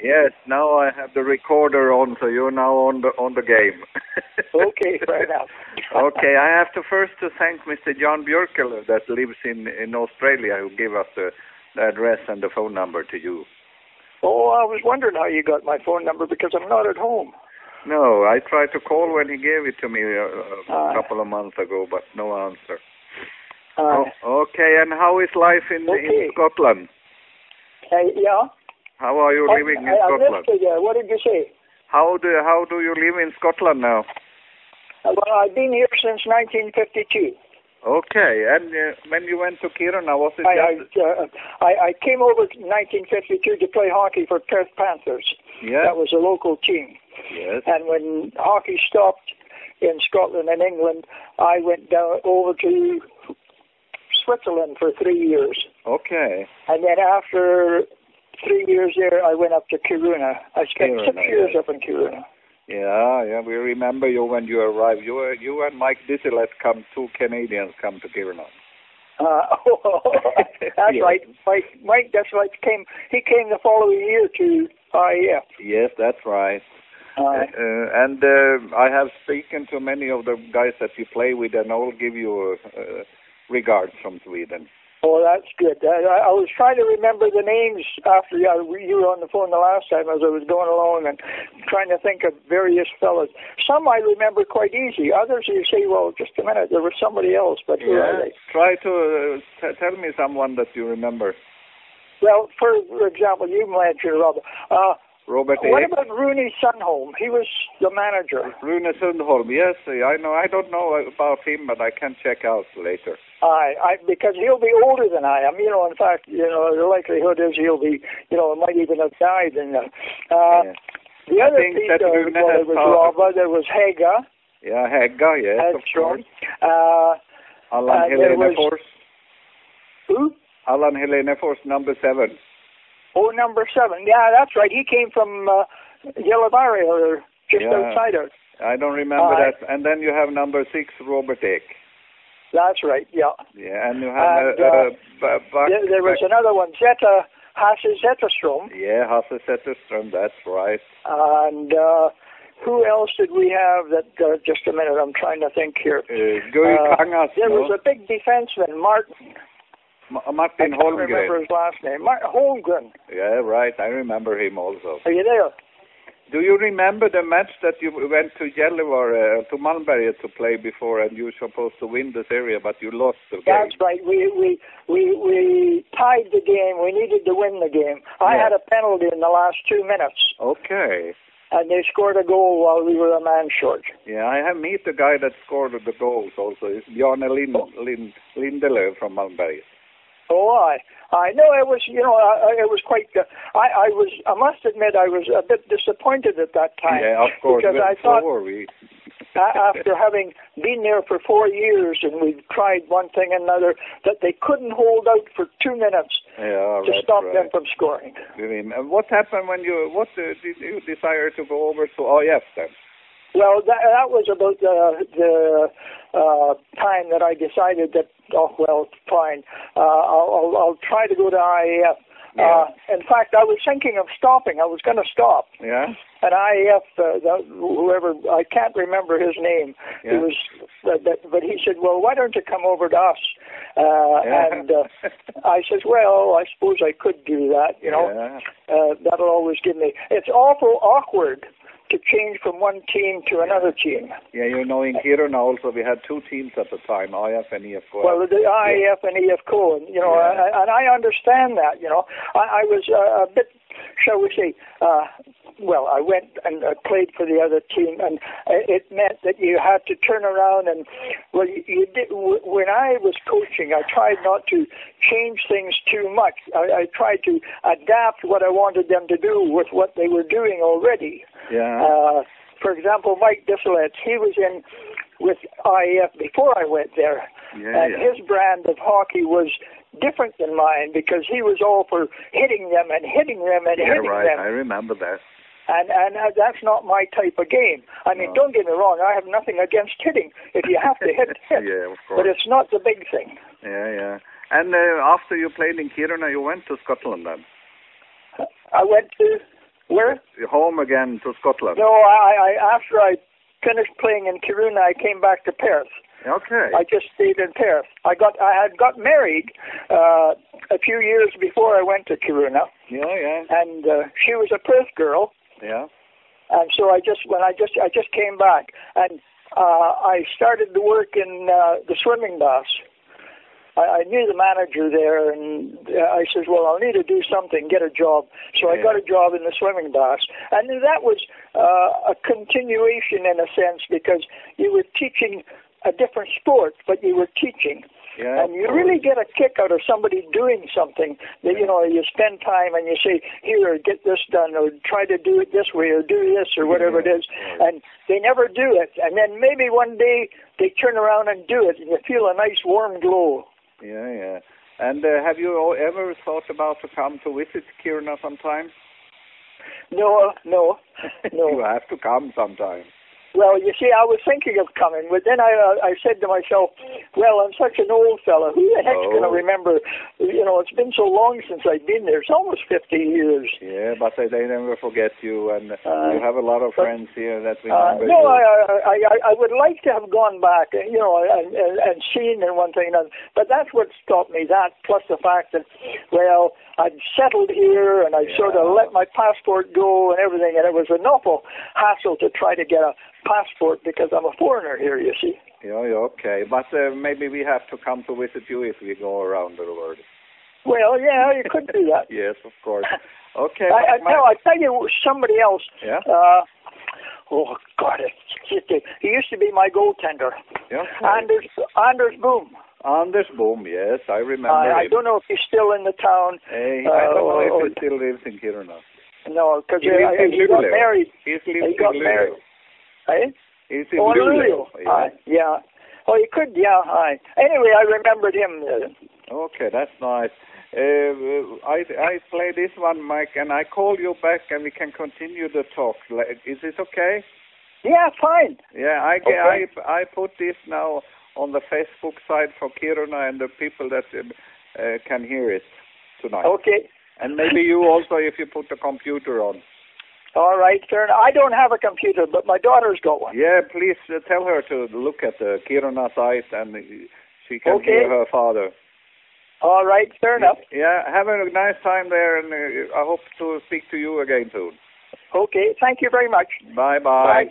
Yes, now I have the recorder on, so you're now on the game. Okay, fair enough. Okay, I have to first to thank Mr. John Björkel that lives in Australia, who gave us the address and the phone number to you. Oh, I was wondering how you got my phone number because I'm not at home. No, I tried to call when he gave it to me a couple of months ago, but no answer. Okay, and how is life in Scotland? Yeah. How are you living in Scotland? I missed it. What did you say? How do you live in Scotland now? Well, I've been here since 1952. Okay, and when you went to Kiruna, was it I came over in 1952 to play hockey for Perth Panthers. Yeah. That was a local team. Yes. And when hockey stopped in Scotland and England, I went down over to Switzerland for 3 years. Okay. And then after 3 years there, I went up to Kiruna. I spent 6 years up in Kiruna. Yeah, we remember you when you arrived. You and Mike Disselet two Canadians come to Kiruna. That's right. Mike Disselet came the following year to IAF. Yes, that's right. And I have spoken to many of the guys that you play with, and I will give you regards from Sweden. Oh, that's good. I was trying to remember the names after you were on the phone the last time as I was going along and trying to think of various fellas. Some I remember quite easy. Others you say, well, just a minute, there was somebody else, but who are they? Try to tell me someone that you remember. Well, for example, you mentioned Robert. Robert What about Rooney Sundholm? He was the manager. Rooney Sundholm, yes, I know. I don't know about him, but I can check out later. Because he'll be older than I am. In fact, the likelihood is he'll be, might even have died. And the other piece, there was Robert, there was Hega. Yeah, Hega, yes, of course. Alan Helenefors. Who? Alan Helenefors, number 7. Oh, number 7. Yeah, that's right. He came from Gällivare, or just outside it. I don't remember that. And then you have number 6, Robert Ek. That's right, yeah. Yeah, and you have... there was another one, Hasse Zetterström. Yeah, Hasse Zetterström, that's right. And who else did we have that... just a minute, I'm trying to think here. There was a big defenseman, Martin Holmgren. I can't remember his last name. Holmgren. Yeah, right. I remember him also. Are you there? Do you remember the match that you went to Gällivare, to Malmberget to play before, and you were supposed to win this area, but you lost the game? That's right. We tied the game. We needed to win the game. I had a penalty in the last 2 minutes. Okay. And they scored a goal while we were a man short. Yeah, I have met the guy that scored the goals also. It's Bjarne Lindelöf from Malmberget. Oh, I know it was, it was quite, I must admit I was a bit disappointed at that time. Yeah, of course. Because I thought, after having been there for 4 years and we tried one thing and another, that they couldn't hold out for 2 minutes to stop them from scoring. And what happened when did you decide to go over to IF then? Well, that was about the time that I decided that, fine, I'll try to go to IAF. In fact, I was thinking of stopping. I was going to stop. Yeah. And IAF, whoever, I can't remember his name. Yeah. He was, but he said, well, why don't you come over to us? And I said, well, I suppose I could do that, that'll always give me, it's awful awkward to change from one team to another team. Yeah, in Kiruna also we had 2 teams at the time, IF and EFCO. Well, the IF and EFCO, and I understand that. I was a bit, shall we say, I went and played for the other team, and it meant that you had to turn around and, you did. When I was coaching, I tried not to change things too much. I tried to adapt what I wanted them to do with what they were doing already. Yeah. For example, Mike Disselet, he was in with IAF before I went there, his brand of hockey was different than mine because he was all for hitting them and hitting them and hitting them. I remember that. And that's not my type of game. I mean, don't get me wrong, I have nothing against hitting. If you have to hit, hit. Yeah, of course. But it's not the big thing. Yeah. And after you played in Kiruna, you went to Scotland then? I went to Where? Home again to Scotland. No, I after I finished playing in Kiruna, I came back to Perth. Okay. I just stayed in Perth. I had got married a few years before I went to Kiruna. Yeah. And she was a Perth girl. Yeah. And so I just came back, and I started to work in the swimming baths. I knew the manager there, and I said, well, I'll need to do something, get a job. So I got a job in the swimming baths. And that was a continuation in a sense, because you were teaching a different sport, but you were teaching. Yeah, and you really get a kick out of somebody doing something that, you know, you spend time and you say, here, get this done, or try to do it this way, or do this, or whatever it is. And they never do it. And then maybe one day they turn around and do it, and you feel a nice warm glow. Yeah. And have you ever thought about to come to visit Kiruna sometime? No. You have to come sometime. Well, you see, I was thinking of coming, but then I said to myself, well, I'm such an old fella. Who the heck's going to remember? You know, it's been so long since I've been there. It's almost 50 years. Yeah, but they never forget you, and you have a lot of friends here that remember no, you. I would like to have gone back, you know, and seen and one thing another. But that's what stopped me, that plus the fact that, well, I'd settled here, and I sort of let my passport go and everything, and it was an awful hassle to try to get a passport because I'm a foreigner here, you see. Yeah, okay. But maybe we have to come to visit you if we go around the world. Well, yeah, you could do that. Yes, of course. Okay. I tell you somebody else. Yeah? Oh, God, he used to be my goaltender. Yeah. Anders Boom. Anders Boom, yes, I remember him. I don't know if he's still in the town. I don't know if he still lives in Kiruna. No, because he got married. He got married. Eh? He's in Luleå. Yeah. Oh, he could, Anyway, I remembered him. Okay, that's nice. I play this one, Mike, and I call you back and we can continue the talk. Is it okay? Yeah, fine. Yeah, I put this now on the Facebook side for Kiruna and the people that can hear it tonight. Okay. And maybe you also, if you put the computer on. All right, sir. I don't have a computer, but my daughter's got one. Yeah, please tell her to look at the Kiruna site and she can hear her father. All right, fair enough. Yeah, have a nice time there, and I hope to speak to you again soon. Okay, thank you very much. Bye-bye. Bye.